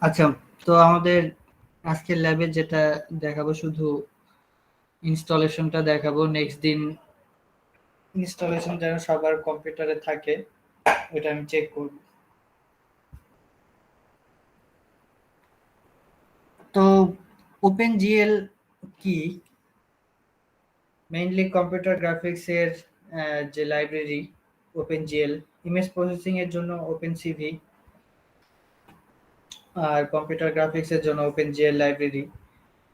আচ্ছা, তো আমাদের আজকের ল্যাবে যেটা দেখাবো শুধু ইনস্টলেশনটা দেখাবো। নেক্সট দিন ইনস্টলেশন যেন সবার কম্পিউটারে থাকে ওটা আমি চেক করব। তো ওপেন জিএল কি? মেইনলি কম্পিউটার গ্রাফিক্স এর যে library open GL, image processing এর জন্য ওপেন সিভি, আর কম্পিউটার গ্রাফিক্স এর জন্য ওপেন জিএল লাইব্রেরি।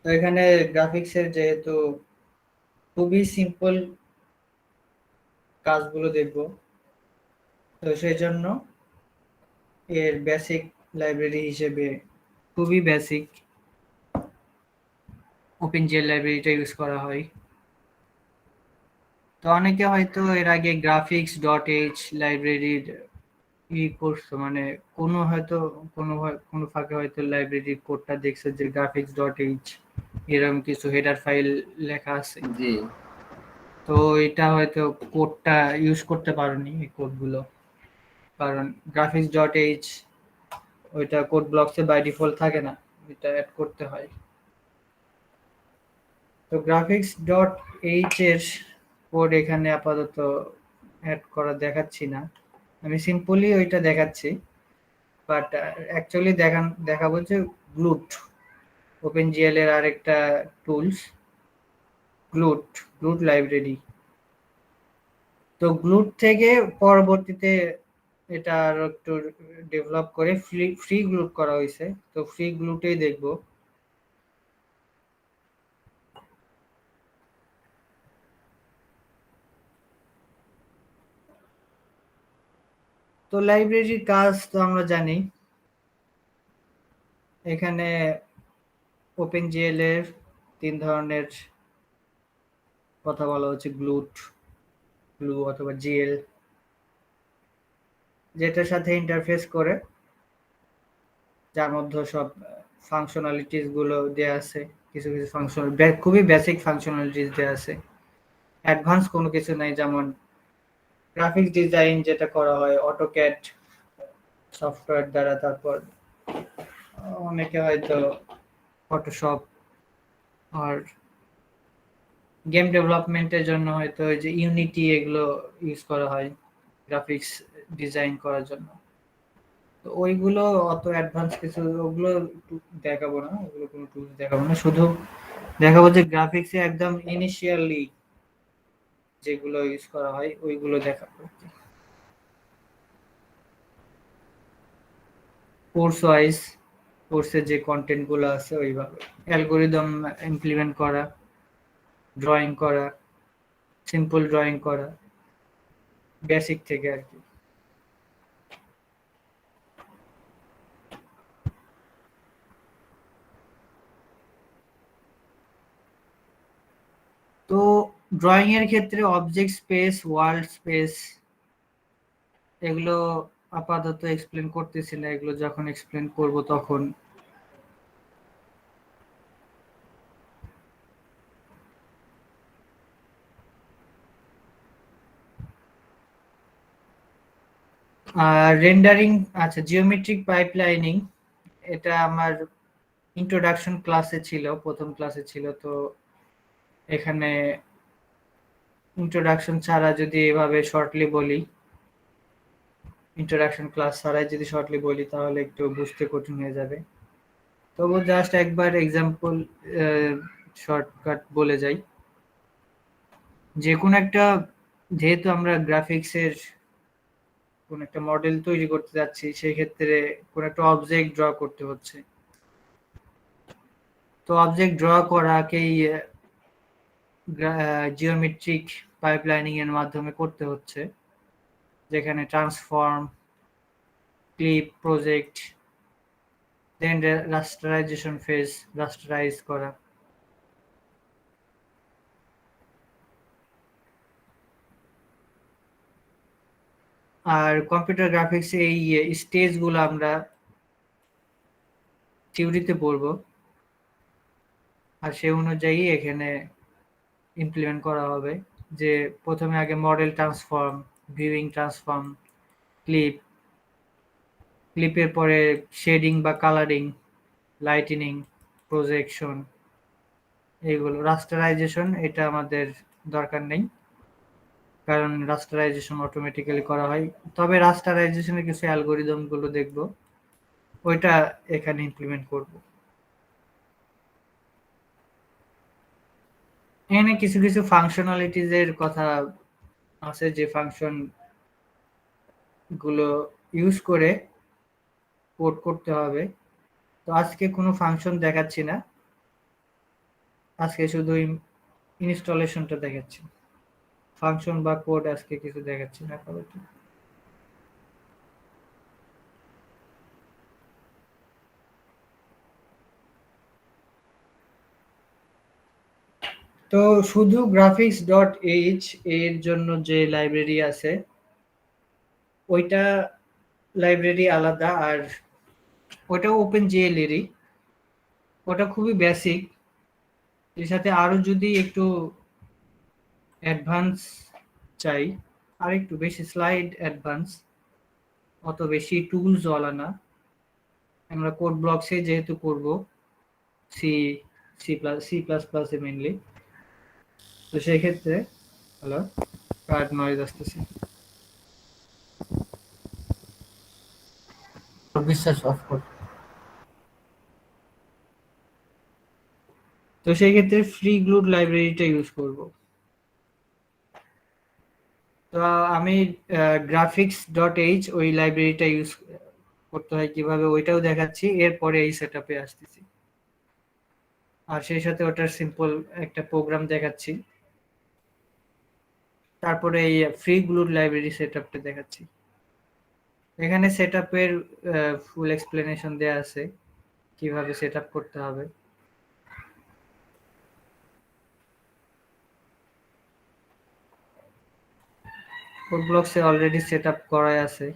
তো এখানে গ্রাফিক্স এর যেহেতু খুবই সিম্পল কাজগুলো দেখবো, তো সেই জন্য এর বেসিক লাইব্রেরি হিসেবে খুবই বেসিক ওপেনজিএল লাইব্রেরিটা ইউজ করা হয়। তো অনেকে হয়তো এর আগে গ্রাফিক্স ডট এইচ লাইব্রেরির করছো, মানে কোনো হয়তো কোনো ফাঁকে হয়তো লাইব্রেরির কোডটা দেখছে যে গ্রাফিক্স ডট এইচ এরকম কিছু হেডার ফাইল লেখা আছে। জি। তো এটা হয়তো কোডটা ইউজ করতে পারোনি এই কোডগুলো, কারণ গ্রাফিক্স ডট এইচ ওইটা কোড ব্লকসে বাই ডিফল্ট থাকে না, এটা অ্যাড করতে হয়। তো গ্রাফিক্স ডট এইচ এর কোড এখানে আপাতত অ্যাড করা দেখাচ্ছি না, আমি সিম্পলি ওইটা দেখাচ্ছি। বাট অ্যাকচুয়ালি দেখাবো যে গ্লুট, ওপেন জিএল এর আরেকটা টুলস, গ্লুট, গ্লুট লাইব্রেরি। তো গ্লুট থেকে পরবর্তীতে এটা আরো একটু ডেভেলপ করে ফ্রি গ্লুট করা হয়েছে। তো ফ্রি গ্লুটেই দেখবো। তো লাইব্রেরির কাজ তো আমরা জানি। এখানে ওপেন জিএল এর 3 ধরনের কথা বলা হচ্ছে, গ্লুট, গ্লু অথবা জিএল, যেটার সাথে ইন্টারফেস করে, যার মধ্যে সব ফাংশনালিটিস গুলো দেয়া আছে। কিছু কিছু ফাংশনাল খুবই বেসিক ফাংশনালিটিস দেয়া আছে, অ্যাডভান্স কোনো কিছু নাই। যেমন গ্রাফিক্স ডিজাইন যেটা করা হয় অটোক্যাড সফটওয়্যার দ্বারা, তারপর অনেকে হয়তো ফটোশপ, আর গেম ডেভেলপমেন্টের জন্য হয়তো ওই যে ইউনিটি এগুলো ইউজ করা হয় গ্রাফিক্স ডিজাইন করার জন্য। তো ওইগুলো অত অ্যাডভান্স কিছু ওগুলো দেখাবো না, ওগুলো কোনো টুলস দেখাবো না, শুধু দেখাবো যে গ্রাফিক্সে একদম ইনিশিয়ালি যেগুলো ইউজ করা হয় ওইগুলো দেখাবো। কোর্স ওয়াইজ, কোর্সের যে কন্টেন্ট গুলো আছে ওইভাবে অ্যালগোরিদম ইমপ্লিমেন্ট করা, ড্রয়িং করা, সিম্পল ড্রয়িং করা, বেসিক থেকে আর কি। তো ড্রয়িং এর ক্ষেত্রে অবজেক্ট স্পেস, ওয়ার্ল্ড স্পেস, এগুলো আপাতত এক্সপ্লেন করতেছি না, এগুলো যখন এক্সপ্লেন করব তখন। আর রেন্ডারিং, আচ্ছা জিওমেট্রিক পাইপলাইনিং, এটা আমার ইন্ট্রোডাকশন ক্লাসে ছিল, প্রথম ক্লাসে ছিল। তো এখানে ইন্ট্রোডাকশন ছাড়া যদি এভাবে শর্টলি বলি, ইন্ট্রোডাকশন ক্লাস ছাড়াই যদি শর্টলি বলি তাহলে একটু বুঝতে কঠিন হয়ে যাবে। তবু জাস্ট একবার এক্সাম্পল শর্টকাট বলে যাই। যে কোনো একটা, যেহেতু আমরা গ্রাফিক্সের কোন একটা মডেল তৈরি করতে যাচ্ছি, সেই ক্ষেত্রে কোন একটা অবজেক্ট ড্র করতে হচ্ছে। তো অবজেক্ট ড্র করাকেই জিওমেট্রিক পাইপলাইনিং এর মাধ্যমে করতে হচ্ছে, যেখানে ট্রান্সফর্ম, ক্লিপ, প্রজেক্ট, দেন রাস্টারাইজেশন ফেজ, রাস্টারাইজ করা। আর কম্পিউটার গ্রাফিক্স এই স্টেজ গুলো আমরা থিওরিতে পড়বো, আর সে অনুযায়ী এখানে ইমপ্লিমেন্ট করা হবে। যে প্রথমে আগে model transform, viewing transform, clip, ক্লিপের পরে শেডিং বা কালারিং, লাইটেনিং, প্রজেকশন, এইগুলো। রাস্টারাইজেশন এটা আমাদের দরকার নেই, কারণ রাস্টারাইজেশন অটোমেটিক্যালি করা হয়। তবে রাস্টারাইজেশনের কিছু অ্যালগোরিদম গুলো দেখবো, ওইটা এখানে ইমপ্লিমেন্ট করব। এখানে কিছু কিছু ফাংশনালিটিজ এর কথা আছে, যে ফাংশন গুলো ইউজ করে কোড করতে হবে। তো আজকে কোনো ফাংশন দেখাচ্ছি না, আজকে শুধু ইনস্টলেশনটা দেখাচ্ছি। ফাংশন বা কোড আজকে কিছু দেখাচ্ছি না আপাতত। তো শুধু গ্রাফিক্স ডট এইচ এর জন্য যে লাইব্রেরি আছে, ওইটা লাইব্রেরি আলাদা, আর ওটা ওপেন জিএলেরই। ওটা খুবই বেসিক। এর সাথে আরো যদি একটু অ্যাডভান্স চাই, আর একটু বেশি স্লাইড অ্যাডভান্স, অত বেশি টুলস ওয়ালা না, আমরা কোড ব্লকসে যেহেতু করব, সি সি প্লাস প্লাসে মেনলি, তো সেই ক্ষেত্রে হ্যালো, কার্ড নয়েজ আসতেছে, বিশ্বাস অফ কর। তো সেই ক্ষেত্রে ফ্রি গ্লুড লাইব্রেরিটা ইউজ করব। তো আমি গ্রাফিক্স ডট এইচ ওই লাইব্রেরিটা ইউজ করতে হয় কিভাবে ওইটাও দেখাচ্ছি, এরপরে এই সেটআপে আসতেছি। আর সেই সাথে ওটার সিম্পল একটা প্রোগ্রাম দেখাচ্ছি, তারপরে এই ফ্রি গ্লুড লাইব্রেরি সেটআপটা দেখাচ্ছি। এখানে সেটআপের ফুল এক্সপ্লেনেশন দেয়া আছে, কিভাবে সেটআপ করতে হবে। কোড ব্লকসে অলরেডি সেটআপ করাই আছে।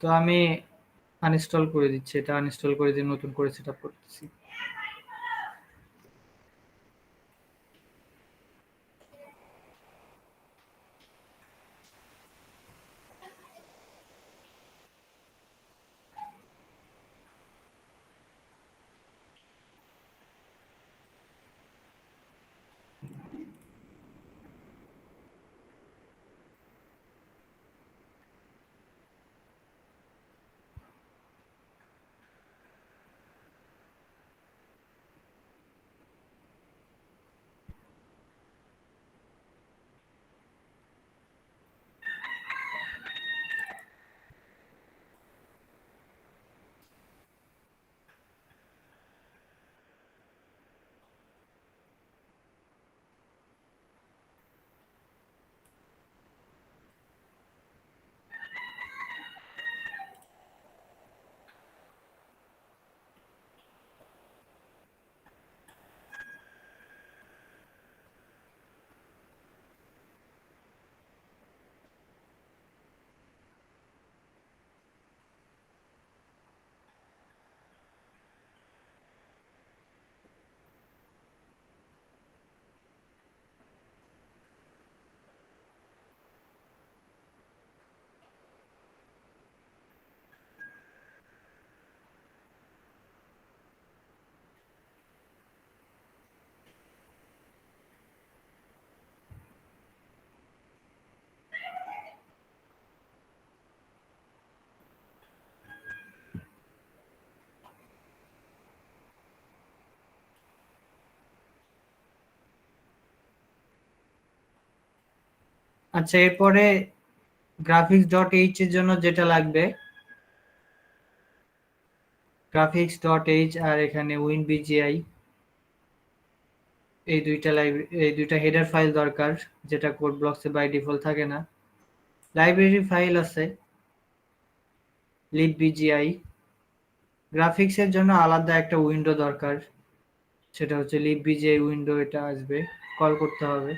তো আমি আনইনস্টল করে দিচ্ছি, এটা আনইনস্টল করে দিয়ে নতুন করে সেটআপ করতেছি। আচ্ছা, এরপরে গ্রাফিক্স ডট এইচ এর জন্য যেটা লাগবে, গ্রাফিক্স ডট এইচ আর এখানে উইন বিজিআই, এই দুইটা হেডার ফাইল দরকার, যেটা কোড ব্লকসে বাই ডিফল্ট থাকে না। লাইব্রেরি ফাইল আছে libvigi। গ্রাফিক্স এর জন্য আলাদা একটা উইন্ডো দরকার, সেটা হচ্ছে libvigi উইন্ডো, এটা আসবে, কল করতে হবে।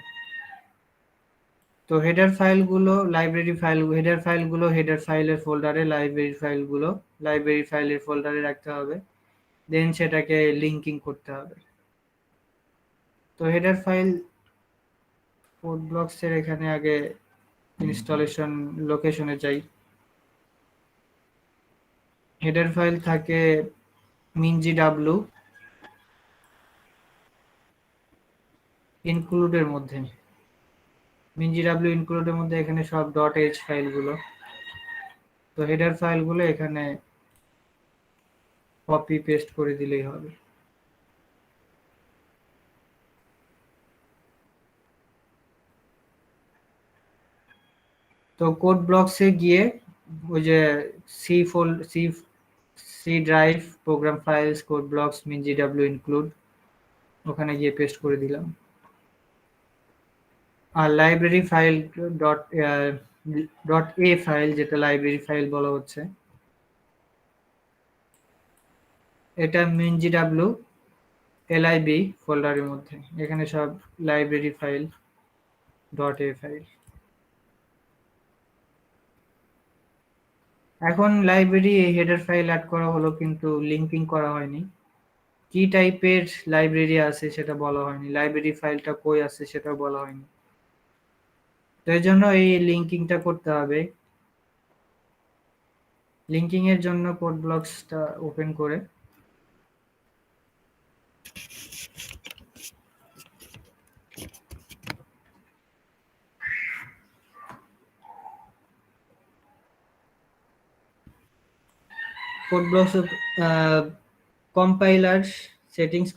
তো হেডার ফাইলগুলো হেডার ফাইলের ফোল্ডারে, লাইব্রেরি ফাইলের ফোল্ডারে রাখতে হবে। দেন সেটাকে লিঙ্কিং করতে হবে। তো হেডার ফাইল কোড ব্লকস এর এখানে আগে ইনস্টলেশন লোকেশনে যাই। হেডার ফাইল থাকে mingw ইনক্লুডের মধ্যে। ইনক্লুডের মধ্যে এখানে সব .h ফাইলগুলো। তো হেডার ফাইলগুলো এখানে কপি পেস্ট করে দিলেই হবে। তো কোড ব্লকসে গিয়ে ওই যে C drive, program files, code blocks, mingw include, ওখানে গিয়ে পেস্ট করে দিলাম। আর library file dot a file, যেটা লাইব্রেরি ফাইল বলা হচ্ছে, এটা mingw lib ফোল্ডারের মধ্যে। এখানে সব library file dot a file. এখন লাইব্রেরি হেডার ফাইল অ্যাড করা হলো, কিন্তু লিঙ্কিং করা হয়নি। কি টাইপের লাইব্রেরি আছে সেটা বলা হয়নি, লাইব্রেরি ফাইলটা কই আছে সেটা বলা হয়নি। তো এই জন্য এই লিঙ্কিংটা করতে হবে। লিঙ্কিং এর জন্য কোড ব্লকসটা ওপেন করে কোড ব্লকস কম্পাইলার সেটিংস,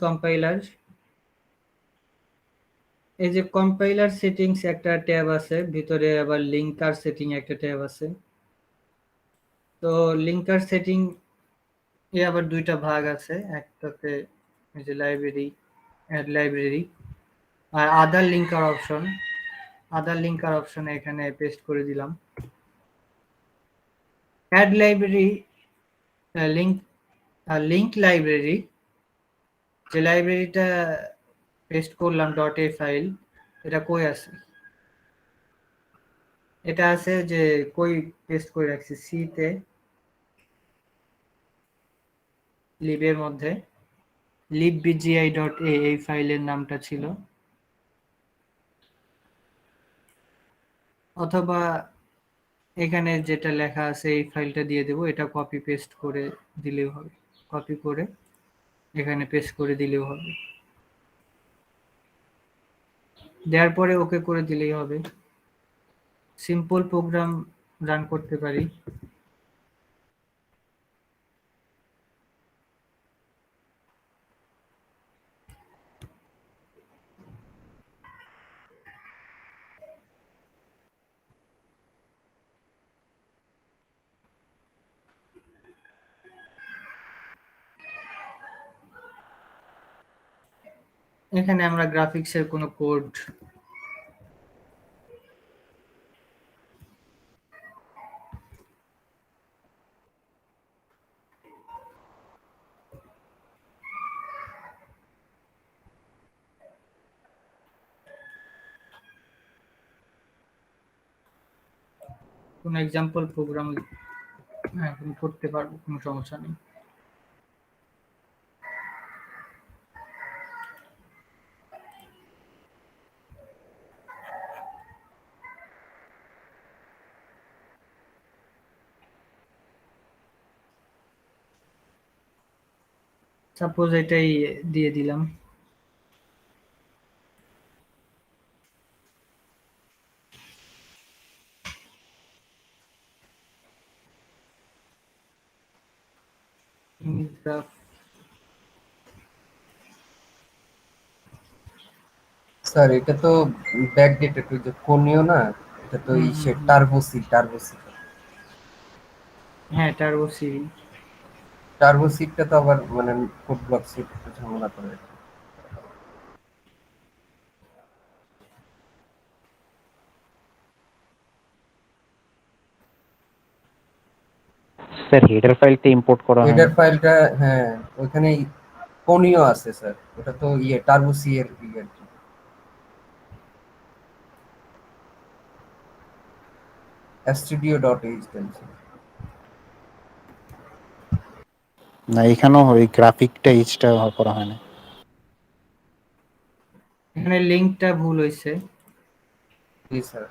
এই যে কম্পাইলার সেটিংস একটা ট্যাব আছে, ভিতরে আবার লিঙ্কার সেটিং একটা ট্যাব আছে। তো লিঙ্কার সেটিং এ আবার দুইটা ভাগ আছে, একটাতে এই যে লাইব্রেরি, অ্যাড লাইব্রেরি, আর আদার লিঙ্কার অপশনে এখানে পেস্ট করে দিলাম। অ্যাড লাইব্রেরি লিঙ্ক লাইব্রেরি, যে লাইব্রেরিটা পেস্ট করলাম ডট এ ফাইল, এটা কই আছে? এটা আছে যে কই পেস্ট করে রাখছি, সি তে, লিবের মধ্যে libbgi.a এই ফাইলের নামটা ছিল। অথবা এখানে যেটা লেখা আছে এই ফাইলটা দিয়ে দেবো, এটা কপি পেস্ট করে দিলেও হবে, কপি করে এখানে পেস্ট করে দিলেও হবে। দেওয়ার পরে ওকে করে দিলেই হবে। সিম্পল প্রোগ্রাম রান করতে পারি। এখানে আমরা গ্রাফিক্সের কোনো কোড কোনো এক্সাম্পল প্রোগ্রাম এখন করতে পারবো, কোনো সমস্যা নেই। সাপোজ এটাই দিয়ে দিলাম। গ্রাফ স্যার এটা তো ব্যাকডেটেড, ওই যে কোনিও না, এটা তো সে টার্বোসি। হ্যাঁ, টার্বোসিটা তো আবার মানে কোড ব্লক সিট একটু ঝামেলা করে। স্যার হেডার ফাইলটা ইম্পোর্ট করা হয়। হেডার ফাইলটা হ্যাঁ ওখানে কোনিও আছে স্যার, ওটা তো টার্বোসি এর আর কি। studio.h না, এখানেও ওই গ্রাফিকটা ইচটা করা হয় না। এখানে লিঙ্কটা ভুল হয়েছে। জি স্যার।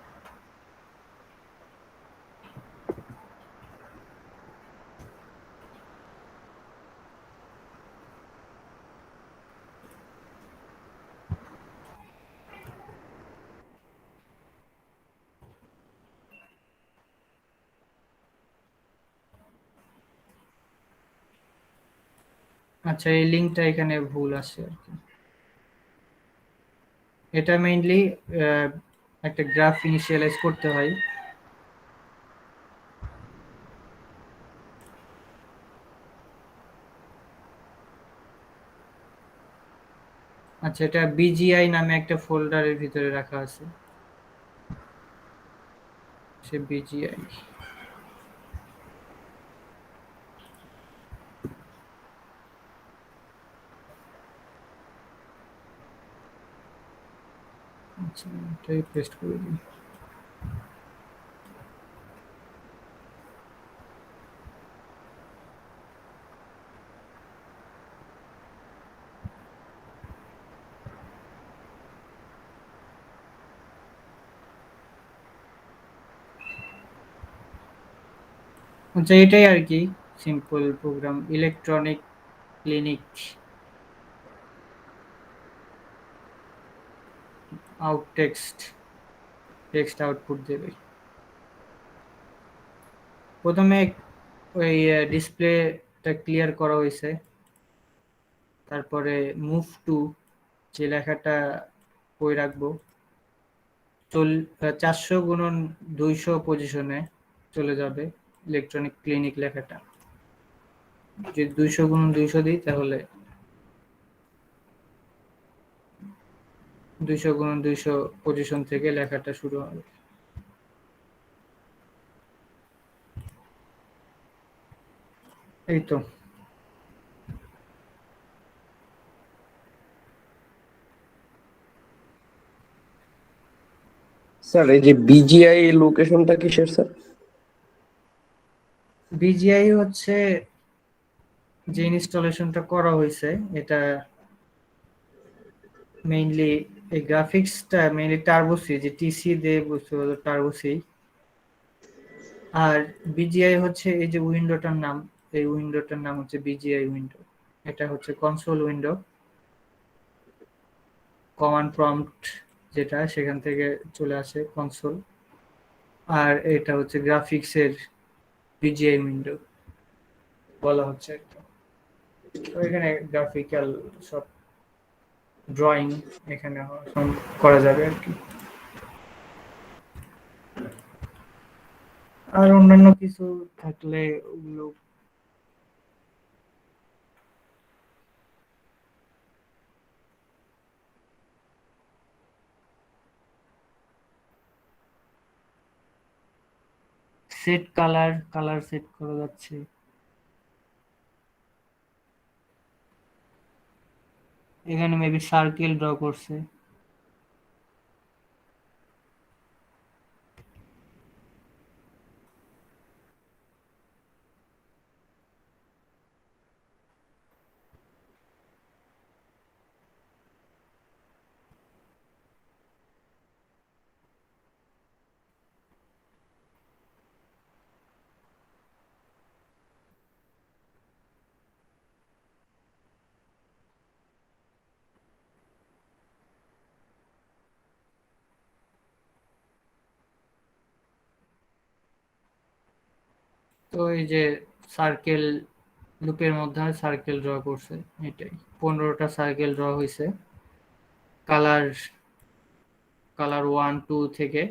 আচ্ছা, এই লিঙ্কটা এখানে ভুল আছে আর কি। এটা মেইনলি একটা গ্রাফ ইনিশিয়ালাইজ করতে হয়। আচ্ছা, এটা বিজিআই নামে একটা ফোল্ডারের ভিতরে রাখা আছে। সে বিজিআই। আচ্ছা, এটাই পেস্ট করে দিই। আচ্ছা, এটাই আর কি, simple program. Electronic clinic out text output দেবে। প্রথমে ওই ডিসপ্লেটা ক্লিয়ার করা হয়েছে, তারপরে মুভ টু, যে লেখাটা কই রাখবো, 400x200 পজিশনে চলে যাবে ইলেকট্রনিক ক্লিনিক লেখাটা। যদি 200x200 দিই তাহলে 200x200 পজিশন থেকে লেখাটা শুরু হবে। এই তো। স্যার এই যে বিজিআই লোকেশনটা কিসের স্যার? বিজিআই হচ্ছে যে ইনস্টলেশনটা করা হয়েছে, এটা মেইনলি এই গ্রাফিক্সটা মেইনলি টার্বো সি, যে টিসি দিয়ে বুঝতে পারো, টার্বো সি। আর বিজিআই হচ্ছে এই যে উইন্ডোটার নাম, এই উইন্ডোটার নাম হচ্ছে বিজিআই উইন্ডো। এটা হচ্ছে কনসোল উইন্ডো, কমান্ড প্রম্পট যেটা সেখান থেকে চলে আসে কনসোল। আর এটা হচ্ছে গ্রাফিক্সের বিজিআই উইন্ডো বলা হচ্ছে। তো এখানে গ্রাফিক্যাল সব ড্রয়িং এখানে করা যাবে আর কি। আর অন্যান্য কিছু থাকলে ওগুলো সেট কালার সেট করা যাচ্ছে। এখানে মেবি সার্কেল ড্র করছে। তো এই যে সার্কেল, লুপের মধ্যে সার্কেল ড্র করছে, এটাই 15টা সার্কেল ড্র হয়েছে। কালার কালার 1 2 থেকে,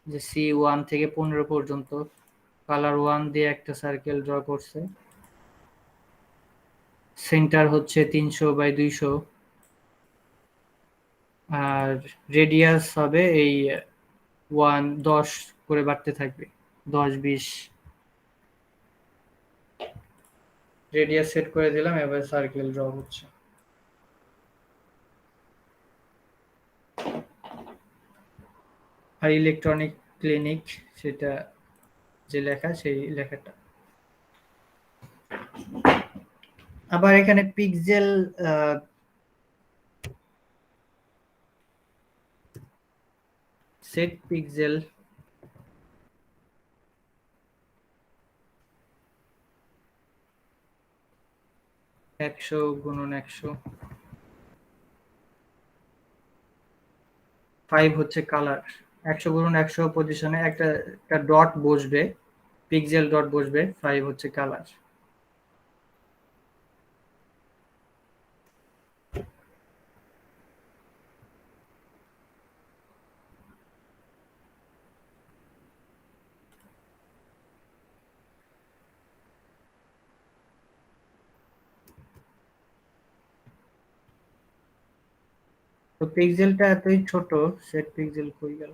যে C1 থেকে 15 পর্যন্ত কালার 1 দিয়ে একটা সার্কেল ড্র করছে। সেন্টার হচ্ছে 300x200, আর রেডিয়াস হবে এই 10 করে বাড়তে থাকবে, 10 20 রেডিয়াস সেট করে দিলাম। এবার সার্কেল ড্র হচ্ছে। আর ইলেকট্রনিক ক্লিনিক, সেটা যে লেখা সেই লেখাটা। আবার এখানে পিক্সেল সেট পিক্সেল, একশো গুণন 100, 5 হচ্ছে কালার। 100 গুণন 100 পজিশনে একটা ডট বসবে, পিক্সেল ডট বসবে, 5 হচ্ছে কালার। তো পিক্সেলটা এতই ছোট, সেট পিক্সেল কই গেল?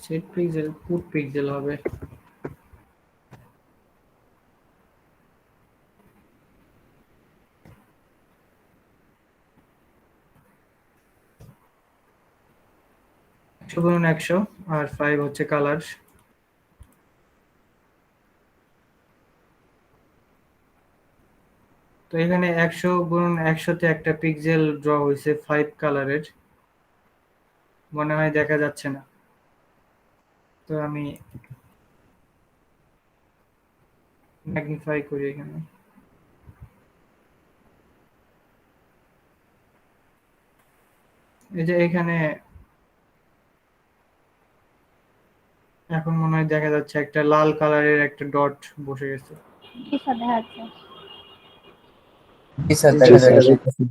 সেট পিক্সেল পুট পিক্সেল হবে। একশো গুণন 100 আর 5 হচ্ছে কালার। তো এখানে 100 গুণন 100-তে একটা পিক্সেল ড্র হয়েছে 5 কালারের, মনে হয় দেখা যাচ্ছে না। তো আমি ম্যাগনিফাই করি এখানে। এই যে এখানে এখন মনে হয় দেখা যাচ্ছে একটা লাল কালারের একটা ডট বসে গেছে। জি স্যার, দেখা যাচ্ছে। জি স্যার, জি দেখা স্যার। যাচ্ছে।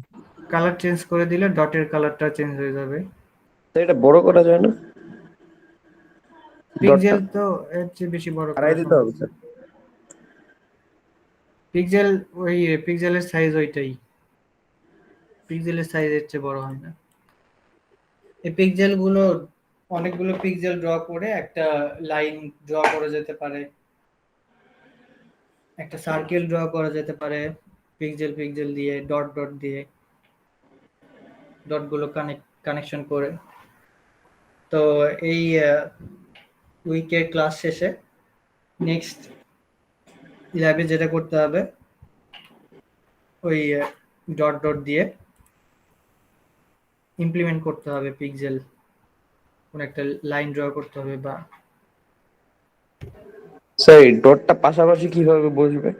কালার চেঞ্জ করে দিলে ডটের কালারটা চেঞ্জ হয়ে যাবে। তো এটা বড় করা যায় না? পিক্সেল ডটটা তো এর চেয়ে বেশি বড় বাড়াই করা দিতে সম্ভব হবে না। স্যার। পিক্সেল ওই পিক্সেলের সাইজ ওইটাই, পিক্সেলের সাইজ এর চেয়ে বড় হয় না। এই পিক্সেল গুলো অনেকগুলো পিক্সেল ড্র করে একটা লাইন ড্র করা যেতে পারে, একটা সার্কেল ড্র করা যেতে পারে পিক্সেল পিক্সেল দিয়ে, ডট ডট দিয়ে, ডট গুলো কানেকশন করে। তো এই উইকের ক্লাস শেষে নেক্সট ল্যাবে যেটা করতে হবে, ওই ডট ডট দিয়ে ইমপ্লিমেন্ট করতে হবে পিক্সেল, কোন একটা লাইন ড্র করতে হবে। বা স্যার এই ডটটা পাশাপাশি কিভাবে বসবে?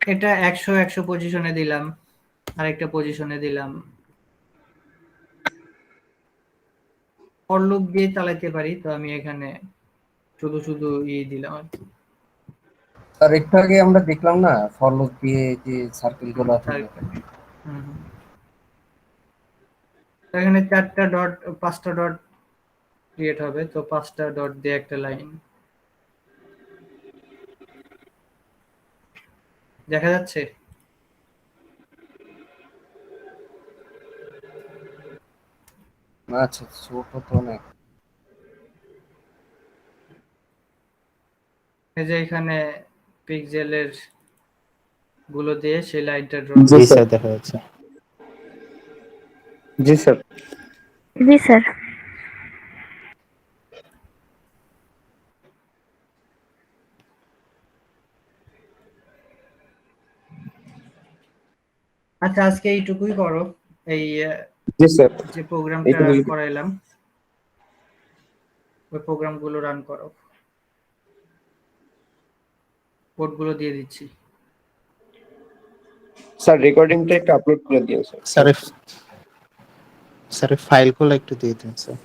এটা 100 100 পজিশনে দিলাম, আরেকটা পজিশনে দিলাম। ফর লুপ দিয়ে চালাতে পারি, তো আমি এখানে শুধু শুধু দিলাম আর কি। আর একটু আগে আমরা দেখলাম না ফর লুপ দিয়ে যে সার্কেল গুলো হলো। হুম হুম। তো এখানে 4টা ডট 5টা ডট ক্রিয়েট হবে, তো 5টা ডট দিয়ে একটা লাইন দেখা যাচ্ছে। আচ্ছা, ছোট তো অনেক। এই যে এখানে পিক্সেলের গুলো দিয়ে সেই লাইনটা ড্র জি জি স্যার। স্যার, দেখা যাচ্ছে। জি স্যার। জি স্যার। আচ্ছা, আজকে এইটুকুই করো। এই জি স্যার। যে প্রোগ্রামটা এইটুকু রান করাইলাম, ওই প্রোগ্রামগুলো রান করো, কোডগুলো দিয়ে দিচ্ছি। স্যার রেকর্ডিংটা একটু আপলোড করে দিন স্যার। স্যার স্যার ফাইলগুলো একটু দিয়ে দিন স্যার।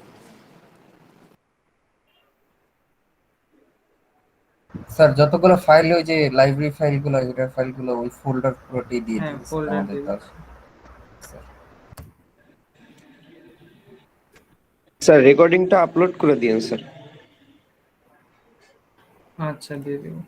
স্যার যতগুলো ফাইল, ওই যে লাইব্রেরি ফাইলগুলো, এটার ফাইলগুলো ওই ফোল্ডার গুলোতে দিয়ে হ্যাঁ, দিন স্যার ফোল্ডার আমাদের দিয়ে কাজ। দিচ্ছি। স্যার স্যার রেকর্ডিংটা আপলোড করে দিন স্যার। আচ্ছা, দিয়ে দেবো।